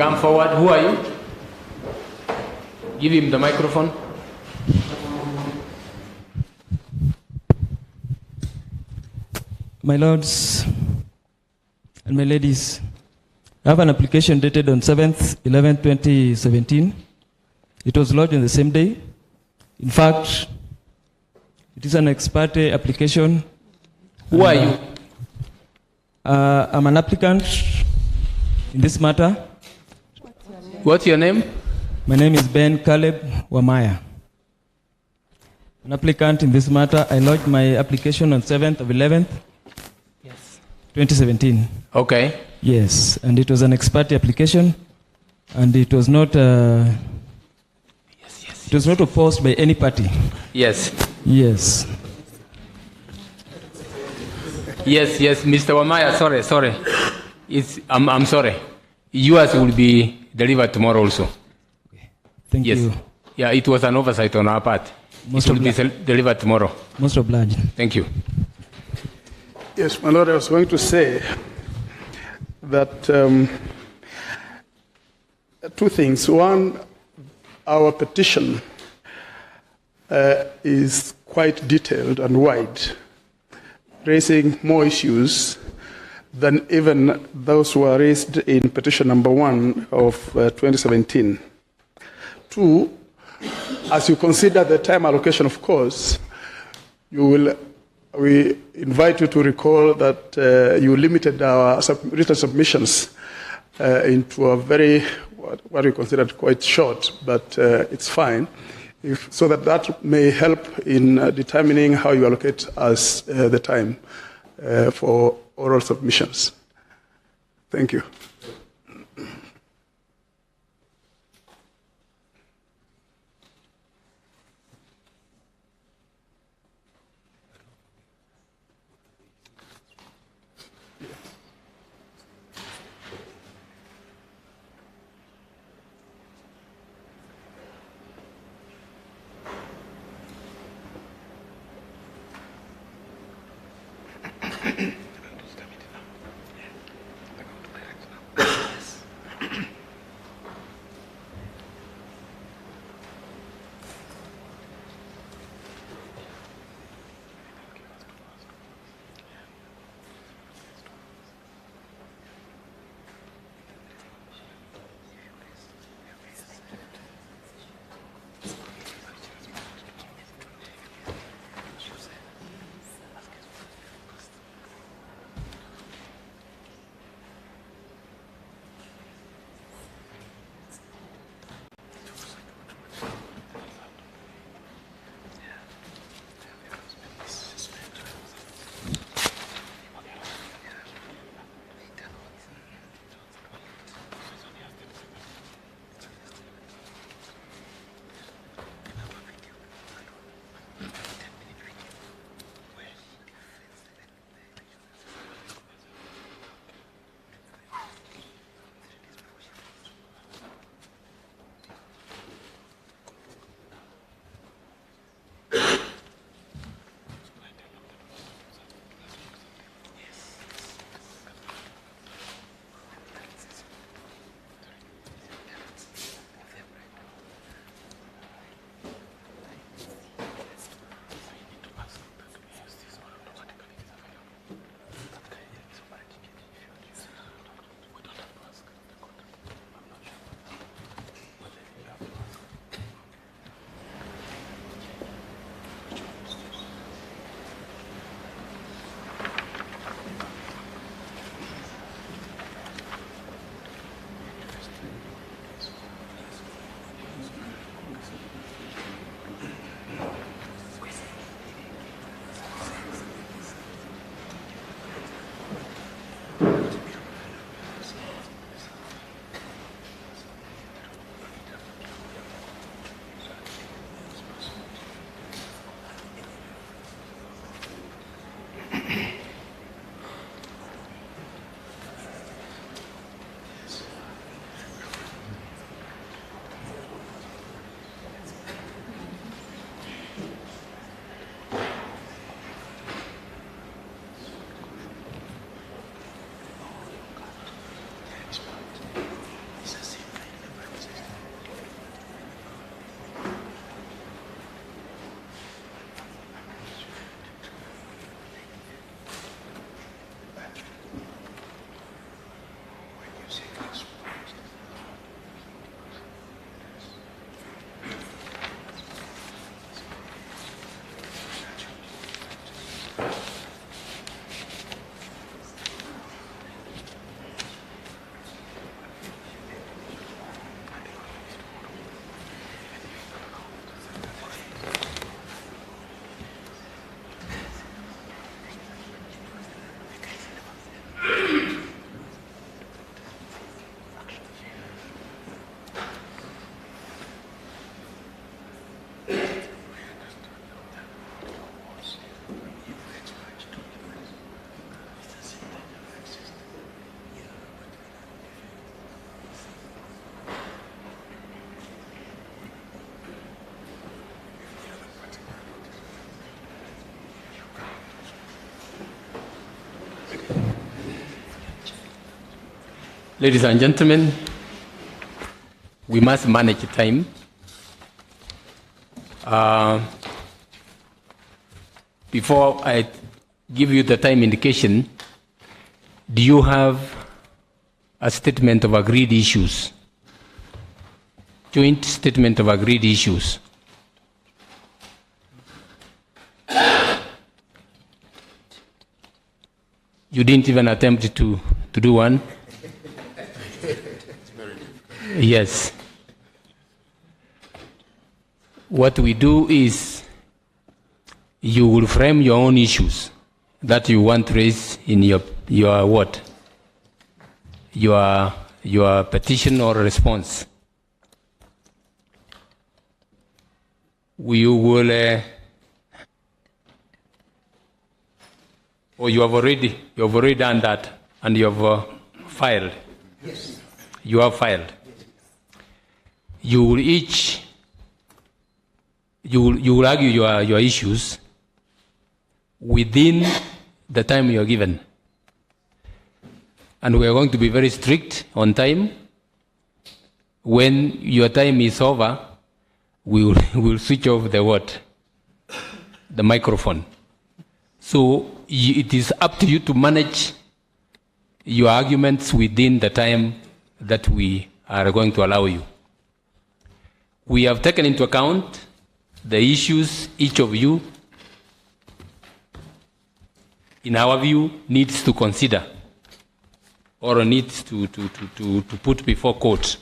Come forward. Who are you? Give him the microphone. My lords and my ladies, I have an application dated on 7th 11th 2017. It was lodged on the same day. In fact, it is an ex parte application. Who are you? I'm an applicant in this matter. What's your name? My name is Ben Caleb Wamaya. An applicant in this matter. I lodged my application on 7th of 11th, 2017. Okay. Yes, and it was an ex parte application, and it was not. It was not opposed by any party. Yes. Yes. Yes, Mr. Wamaya, sorry. I'm sorry. Yours will be delivered tomorrow also. Thank you. Yeah, it was an oversight on our part. It will be delivered tomorrow. Most obliged. Thank you. Yes, my lord, I was going to say that two things. One, our petition is quite detailed and wide, raising more issues than even those who are raised in petition number 1 of 2017. Two, as you consider the time allocation, of course, we invite you to recall that you limited our written submissions into a very, what we considered quite short, but it's fine, so that may help in determining how you allocate us the time for oral submissions. Thank you. Ladies and gentlemen, we must manage time. Before I give you the time indication, do you have a statement of agreed issues? Joint statement of agreed issues. You didn't even attempt to do one? Yes. What we do is you will frame your own issues that you want to raise in your what? Your petition or response. You will or you have already done that and you have filed. Yes. You have filed. Yes. You will argue your issues within the time you are given. And we are going to be very strict on time. When your time is over, we will switch off the what? The microphone. So it is up to you to manage your arguments within the time that we are going to allow you. We have taken into account the issues each of you, in our view, needs to consider or needs to put before court.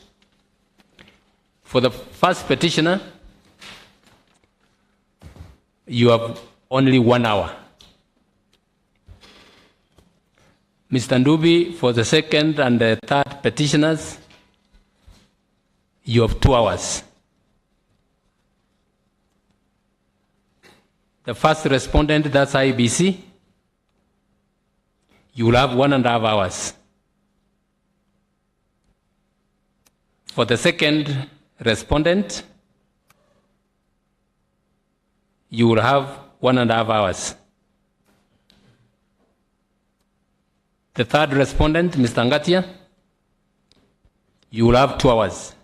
For the first petitioner, you have only 1 hour. Mr. Ndubi, for the second and the third petitioners, you have 2 hours. The first respondent, that's IBC, you will have 1.5 hours. For the second respondent, you will have 1.5 hours. The third respondent, Mr. Ngatia, you will have 2 hours.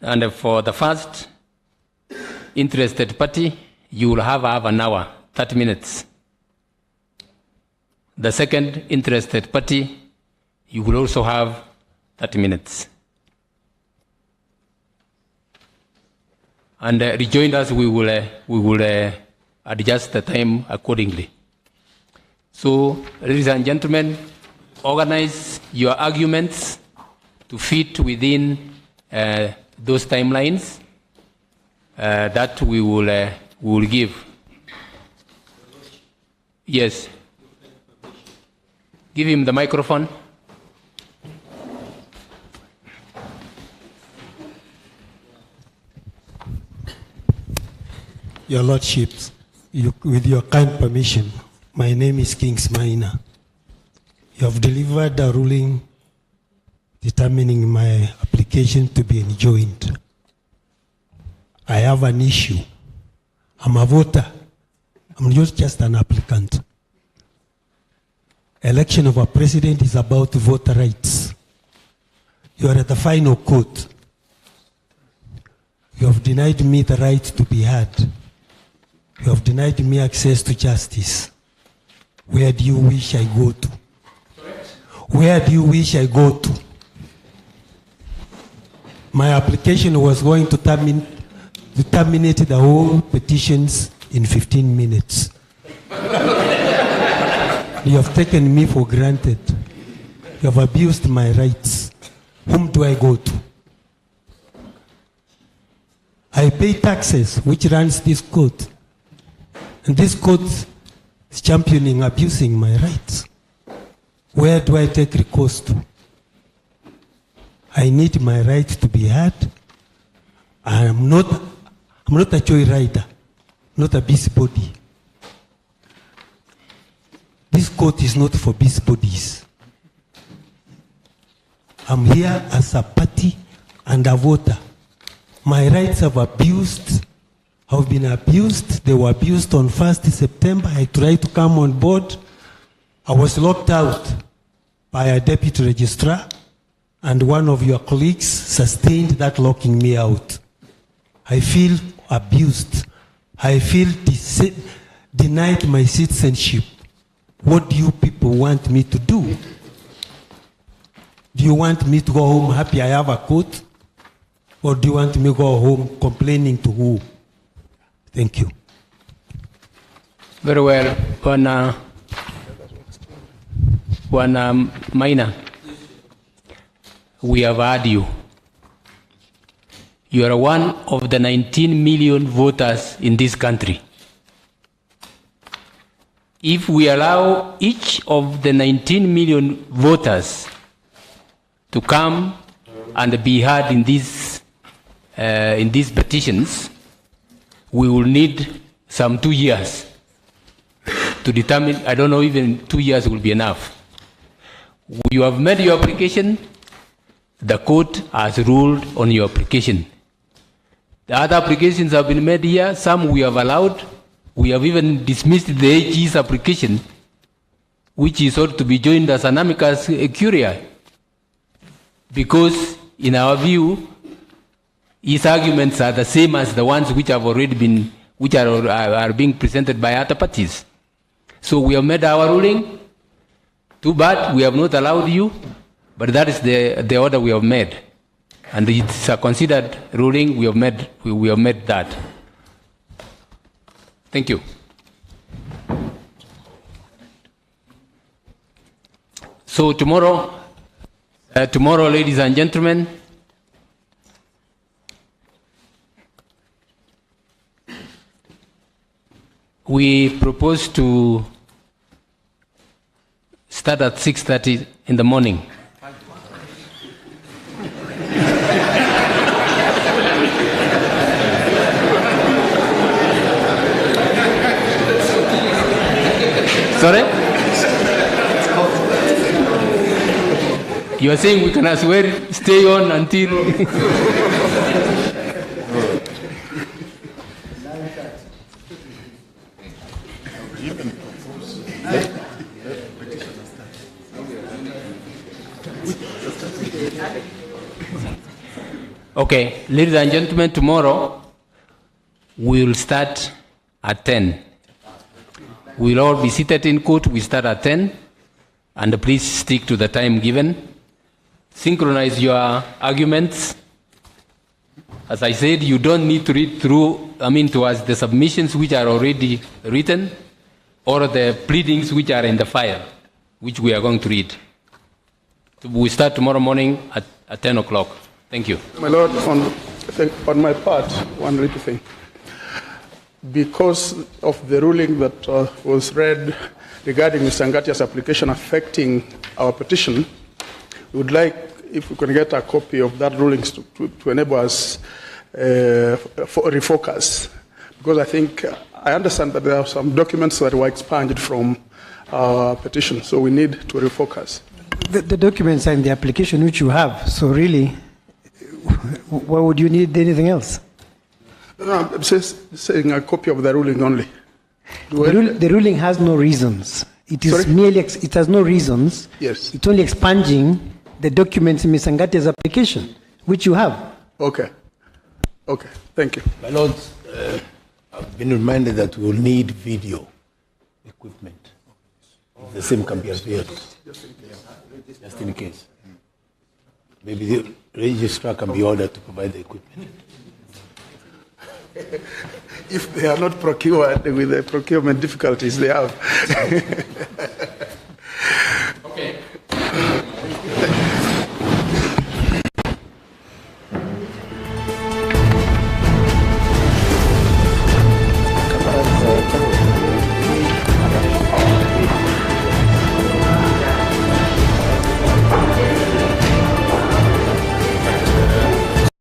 And for the first interested party, you will have an hour, 30 minutes. The second interested party, you will also have 30 minutes. And rejoin us, we will adjust the time accordingly. So, ladies and gentlemen, organize your arguments to fit within those timelines that we will give. Yes. Give him the microphone. Your Lordships, with your kind permission, my name is Kings Maina. You have delivered a ruling determining my application to be enjoined. I have an issue. I'm a voter. I'm not just an applicant. Election of a president is about voter rights. You are at the final court. You have denied me the right to be heard. You have denied me access to justice. Where do you wish I go to? Where do you wish I go to? My application was going to terminate the whole petitions in 15 minutes. You have taken me for granted. You have abused my rights. Whom do I go to? I pay taxes, which runs this court. And this court is championing abusing my rights. Where do I take recourse to? I need my right to be heard. I'm not a joyrider, not a busybody. This court is not for busybodies. I'm here as a party and a voter. My rights have been abused. They were abused on 1st September. I tried to come on board. I was locked out by a deputy registrar, and one of your colleagues sustained that locking me out. I feel abused. I feel denied my citizenship. What do you people want me to do? Do you want me to go home happy I have a court? Or do you want me to go home complaining to who? Thank you. Very well. One minor. We have heard you. You are one of the 19 million voters in this country. If we allow each of the 19 million voters to come and be heard in these petitions, we will need some 2 years to determine. I don't know, even 2 years will be enough. You have made your application. The court has ruled on your application. The other applications have been made here. Some we have allowed. We have even dismissed the AG's application, which is ought to be joined as an amicus curiae, because in our view, his arguments are the same as the ones which have already been, which are being presented by other parties. So we have made our ruling. Too bad we have not allowed you, but that is the order we have made, and it's a considered ruling. We have made that. Thank you. So tomorrow, ladies and gentlemen, we propose to start at 6:30 in the morning. Sorry? You are saying we can as well stay on until... Okay, ladies and gentlemen, tomorrow we will start at 10. We'll all be seated in court. We start at 10, and please stick to the time given. Synchronize your arguments. As I said, you don't need to read through, towards the submissions which are already written, or the pleadings which are in the file, which we are going to read. We start tomorrow morning at 10 o'clock. Thank you. My Lord, on my part, one little thing. Because of the ruling that was read regarding Mr. Ngatia's application affecting our petition, we would like, if we can get a copy of that ruling to enable us refocus. Because I think, I understand that there are some documents that were expunged from our petition, so we need to refocus. The documents are in the application which you have, so really, why would you need anything else? No, I'm just saying a copy of the ruling only. The ruling has no reasons. It is Sorry? merely, it has no reasons. Yes. It's only expunging the documents in Mr. Ngatia's application, which you have. Okay. Okay, thank you. My Lords, I've been reminded that we will need video equipment. If the same can be availed, just in case. Maybe the registrar can be ordered to provide the equipment. If they are not procured with the procurement difficulties they have.